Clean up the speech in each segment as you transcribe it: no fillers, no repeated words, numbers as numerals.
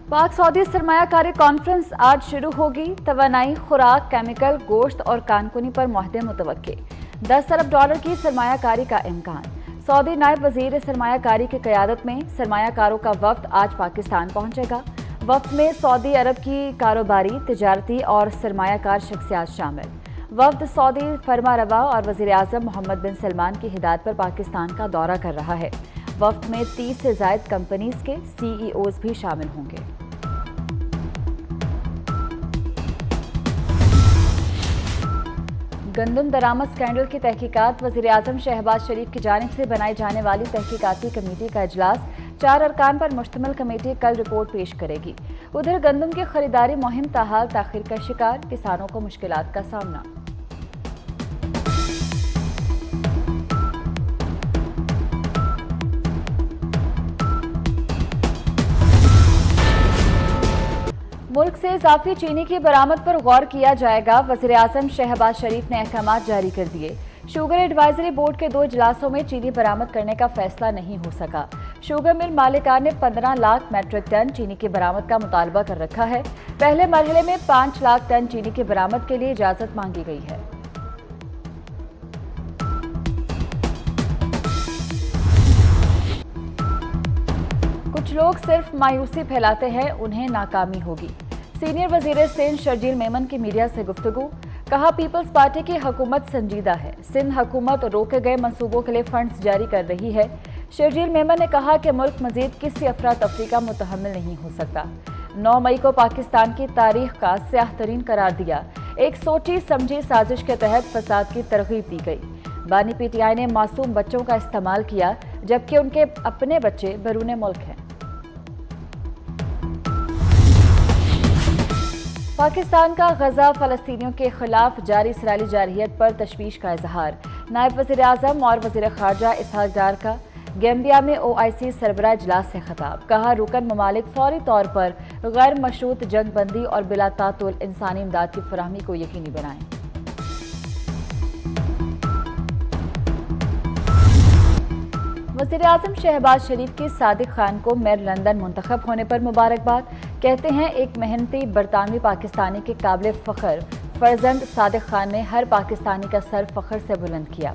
पाक Saudi सरमायाकारी conference आज शुरू होगी। तवानाई, खुराक, केमिकल, गोश्त और कानकुनी पर मुआहदे मुतवक्के। 10 अरब डॉलर की सरमायाकारी का इम्कान। सऊदी नायब वजीर सरमायाकारी की क़यादत में सरमायाकारों का वफ्द आज पाकिस्तान पहुंचेगा। वफ्द में सऊदी अरब की कारोबारी, तिजारती और सरमायाकार शख्सियात शामिल। वफ्द सऊदी फरमारवा और वज़ीर आज़म मोहम्मद बिन सलमान की हिदायत पर पाकिस्तान का दौरा कर रहा है। वफ्द में 30 से ज़ायद कंपनीज के CEOs भी शामिल होंगे। गंदम दरामद स्कैंडल की तहकीकात। वज़ीर आज़म शहबाज शरीफ की जानिब से बनाई जाने वाली तहकीकाती कमेटी का इजलास 4 अरकान पर मुश्तमिल कमेटी कल रिपोर्ट पेश करेगी। उधर गंदम की खरीदारी मुहिम ताहाल ताखीर का शिकार, किसानों को मुश्किलात का सामना। मुल्क से इजाफी चीनी की बरामद पर गौर किया जाएगा। वज़ीर आज़म शहबाज शरीफ ने अहकाम जारी कर दिए। शुगर एडवाइजरी बोर्ड के 2 इजलासों में चीनी बरामद करने का फैसला नहीं हो सका। शुगर मिल मालिकान ने 15 लाख मैट्रिक टन चीनी की बरामद का मुतालबा कर रखा है। पहले मरहले में 5 लाख टन चीनी की बरामद के लिए इजाजत मांगी गई है। कुछ लोग सिर्फ मायूसी फैलाते हैं, उन्हें नाकामी होगी। सीनियर वजीर सिंध शर्जील मेमन की मीडिया से गुफ्तगू। कहा, पीपल्स पार्टी की हुकूमत संजीदा है। सिंध हुकूमत रोके गए मंसूबों के लिए फंड्स जारी कर रही है। शर्जील मेमन ने कहा कि मुल्क मजीद किसी अफरा तफरी का मुतहम्मिल नहीं हो सकता। 9 मई को पाकिस्तान की तारीख का स्याह तरीन करार दिया। एक सोची समझी साजिश के तहत फसाद की तरगीब दी गई। बानी PTI ने मासूम बच्चों का इस्तेमाल किया, जबकि उनके अपने बच्चे बैरून मुल्क हैं। पाकिस्तान का गजा फ़लस्तीनियों के खिलाफ जारी इसराइली जारहियत पर तशवीश का इजहार। नायब वज़ीर आज़म और वज़ीर ख़ारजा इसहाक डार का गैम्बिया में OIC सरबराह इजलास से खिताब। कहा, रुकन ममालिक फौरी तौर पर गैर मशरूत जंग बंदी और बिला तातुल इंसानी इमदाद की फराहमी को यकीनी बनाएं। वज़ीर आज़म शहबाज शरीफ की सादिक खान को मेयर लंदन मुंतखब होने पर मुबारकबाद। कहते हैं, एक मेहनती बरतानवी पाकिस्तानी के काबिल फ़ख्र फर्जंद सादिक खान ने हर पाकिस्तानी का सर फ़ख्र से बुलंद किया।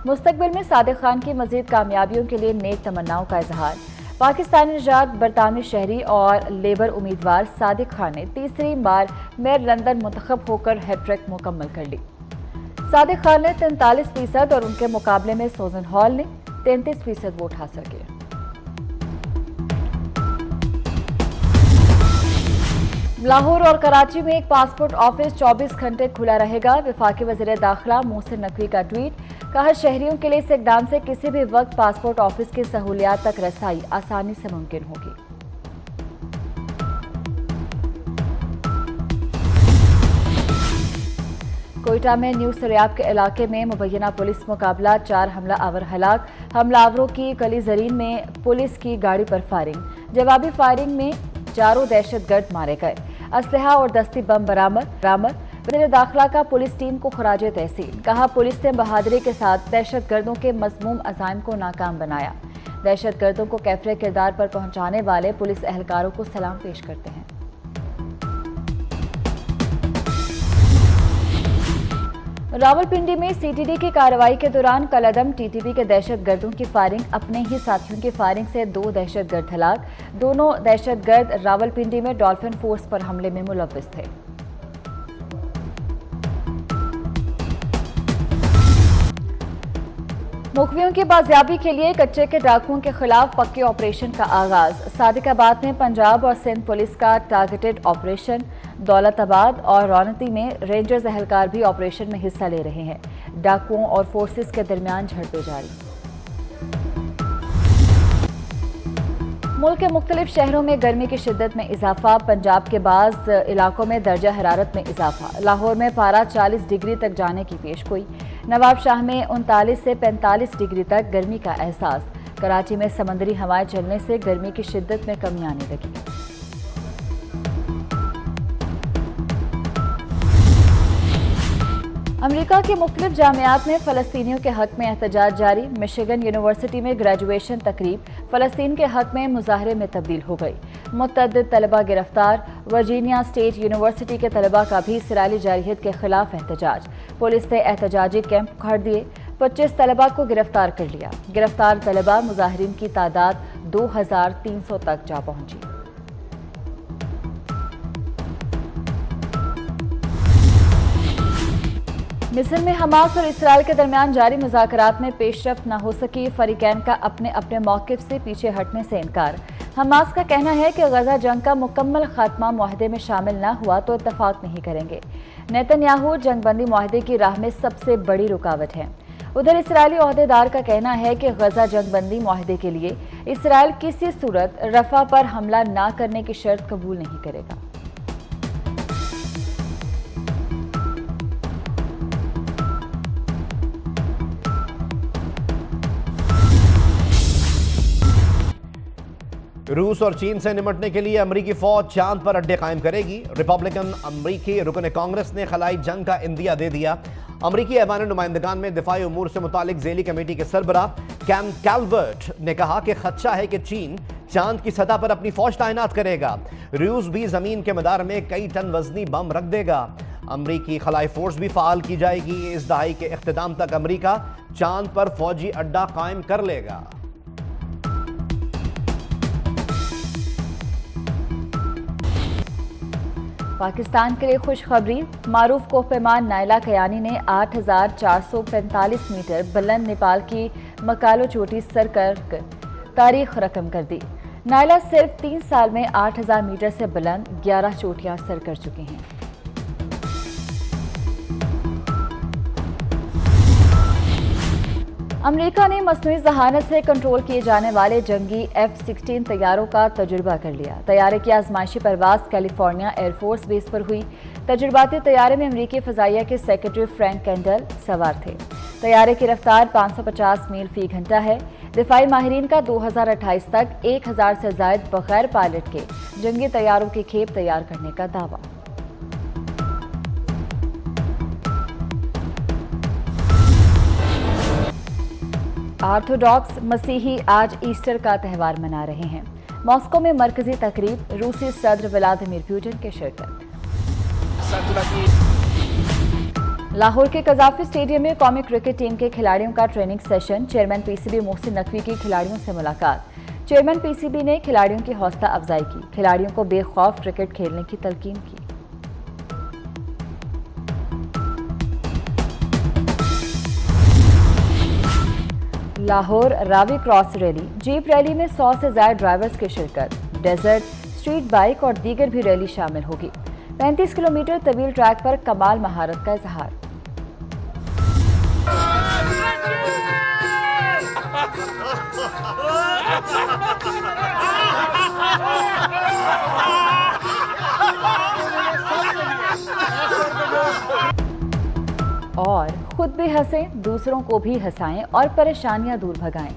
मुस्तकबिल में सादिक खान की मज़ीद कामयाबियों के लिए नेक तमन्नाओं का इजहार। पाकिस्तानी निजात बरतानवी शहरी और लेबर उम्मीदवार सादिक खान ने तीसरी बार मेयर लंदन मुंतखब होकर हैट्रिक मुकम्मल कर ली। सादिक खान ने 43% और उनके मुकाबले में सोजन हॉल ने 33% वोट हासिल किए। लाहौर और कराची में एक पासपोर्ट ऑफिस 24 घंटे खुला रहेगा। वफाकी वज़ीर दाखिला मोहसिन नकवी का ट्वीट। कहा, शहरियों के लिए इस इक़दाम से किसी भी वक्त पासपोर्ट ऑफिस की सहूलियात तक रसाई आसानी से मुमकिन होगी। कोयटा में न्यू सरियाब के इलाके में मुबैना पुलिस मुकाबला, 4 हमला आवर हलाक। हमलावरों की कली जरीन में पुलिस की गाड़ी पर फायरिंग। जवाबी फायरिंग में 4 दहशतगर्द मारे गए। असलहा और दस्ती बम बरामद। वज़ीर दाखिला का पुलिस टीम को खराज तहसीन। कहा, पुलिस ने बहादुरी के साथ दहशतगर्दों के मज़मूम अज़ाइम को नाकाम बनाया। दहशतगर्दों को कैफरे किरदार पर पहुंचाने वाले पुलिस एहलकारों को सलाम पेश करते हैं। रावलपिंडी में CTD की कार्रवाई के दौरान कलअदम TTP के दहशतगर्दों की फायरिंग। अपने ही साथियों की फायरिंग से 2 दहशतगर्द हलाक। दोनों दहशतगर्द रावलपिंडी में डॉल्फिन फोर्स पर हमले में मुलव्विस थे। मुखबियों की बाजियाबी के लिए कच्चे के डाकुओं के खिलाफ पक्के ऑपरेशन का आगाज। सादिकाबाद में पंजाब और सिंध पुलिस का टारगेटेड ऑपरेशन। दौलताबाद और रौनती में रेंजर्स एहलकार भी ऑपरेशन में हिस्सा ले रहे हैं। डाकुओं और फोर्सेस के दरमियान झड़पें जारी। मुल्क के मुख्तलिफ शहरों में गर्मी की शिद्दत में इजाफा। पंजाब के बाज़ इलाकों में दर्जा हरारत में इजाफा। लाहौर में पारा 40 डिग्री तक जाने की पेशगोई। नवाबशाह में 39 से 45 डिग्री तक गर्मी का एहसास। कराची में समंदरी हवाएं चलने से गर्मी की शिद्दत में कमी आने लगी। अमेरिका के मुख्तलिफ जामियात में फ़लस्तीनियों के हक में एहतजाज जारी। मिशिगन यूनिवर्सिटी में ग्रेजुएशन तकरीब फ़लस्तीन के हक में मुजाहरे में तब्दील हो गई। मुतअद्दिद तलबा गिरफ्तार। वर्जीनिया स्टेट यूनिवर्सिटी के तलबा का भी इसराइली जारहियत के खिलाफ एहतजाज। पुलिस ने एहतजाजी कैंप उखाड़ दिए। 25 तलबा को गिरफ्तार कर लिया। गिरफ्तार तलबा मुजाहिरीन की तादाद 2300 तक जा पहुंची। मिस्र में हमास और इसराइल के दरमियान जारी मुज़ाकरात में पेशरफ्त न हो सकी। फरीकैन का अपने अपने मौक़िफ़ से पीछे हटने से इनकार। हमास का कहना है कि गजा जंग का मुकम्मल खात्मा मुआहदे में शामिल न हुआ तो इत्तफाक नहीं करेंगे। नेतन्याहू जंगबंदी मुआहदे की राह में सबसे बड़ी रुकावट है। उधर इसराइली ओहदेदार का कहना है कि गजा जंगबंदी मुआहदे के लिए इसराइल किसी सूरत रफ़ा पर हमला न करने की शर्त कबूल नहीं करेगा। रूस और चीन से निपटने के लिए अमरीकी फौज चांद पर अड्डे कायम करेगी। रिपब्लिकन अमरीकी रुकन कांग्रेस ने खलाई जंग का इंदिया दे दिया। अमरीकी ऐवान नुमाइंदगान में दिफाई उमूर से मुतालिक ज़ेली कमेटी के सरबराह कैम कैल्वर्ट ने कहा कि खदशा है कि चीन चांद की सतह पर अपनी फौज तैनात करेगा। रूस भी जमीन के मदार में कई टन वजनी बम रख देगा। अमरीकी खलाई फोर्स भी फाल की जाएगी। इस दहाई के इख्तिताम तक अमरीका चांद पर फौजी अड्डा कायम कर लेगा। पाकिस्तान के लिए खुशखबरी। मारूफ कोहपेमान नायला कयानी ने 8445 मीटर बुलंद नेपाल की मकालो चोटी सर कर तारीख रकम कर दी। नायला सिर्फ 3 साल में 8000 मीटर से बुलंद 11 चोटियां सर कर चुकी हैं। अमेरिका ने मसनूई जहानत से कंट्रोल किए जाने वाले जंगी F-16 तैयारों का तजुर्बा कर लिया। तैयारे की आजमाइशी परवाज कैलिफोर्निया एयरफोर्स बेस पर हुई। तजुर्बाती तैयारे में अमेरिकी फ़ज़ाइया के सेक्रेटरी फ्रैंक कैंडल सवार थे। तैयारे की रफ्तार 550 मील फी घंटा है। दिफाई माहिरीन का 2028 तक 1000 से ज़ायद बगैर पायलट के जंगी तैयारों की खेप तैयार करने का दावा। ऑर्थोडॉक्स मसीही आज ईस्टर का त्यौहार मना रहे हैं। मॉस्को में मरकजी तकरीब। रूसी सदर व्लादिमीर पुतिन के शिरकत। लाहौर के कज़ाफ़ी स्टेडियम में कौमी क्रिकेट टीम के खिलाड़ियों का training session. Chairman PCB Mohsin Naqvi की खिलाड़ियों से मुलाकात। चेयरमैन पीसीबी ने खिलाड़ियों की हौसला अफजाई की। खिलाड़ियों को बेखौफ क्रिकेट खेलने की तलकीन की। Lahore Ravi cross rally. Jeep rally में 100 से ज्यादा ड्राइवर्स की शिरकत। डेजर्ट, स्ट्रीट बाइक और दीगर भी रैली शामिल होगी। 35 किलोमीटर तवील ट्रैक पर कमाल महारत का इजहार। और खुद भी हंसें, दूसरों को भी हंसाएं और परेशानियां दूर भगाएं।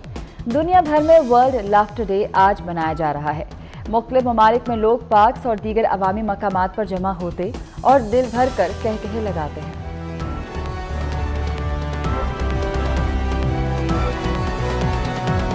दुनिया भर में वर्ल्ड लाफ्टर डे आज मनाया जा रहा है। मुख्तलिफ ममालिक में लोग पार्क्स और दीगर अवामी मकामात पर जमा होते और दिल भर कर कहकहे लगाते हैं।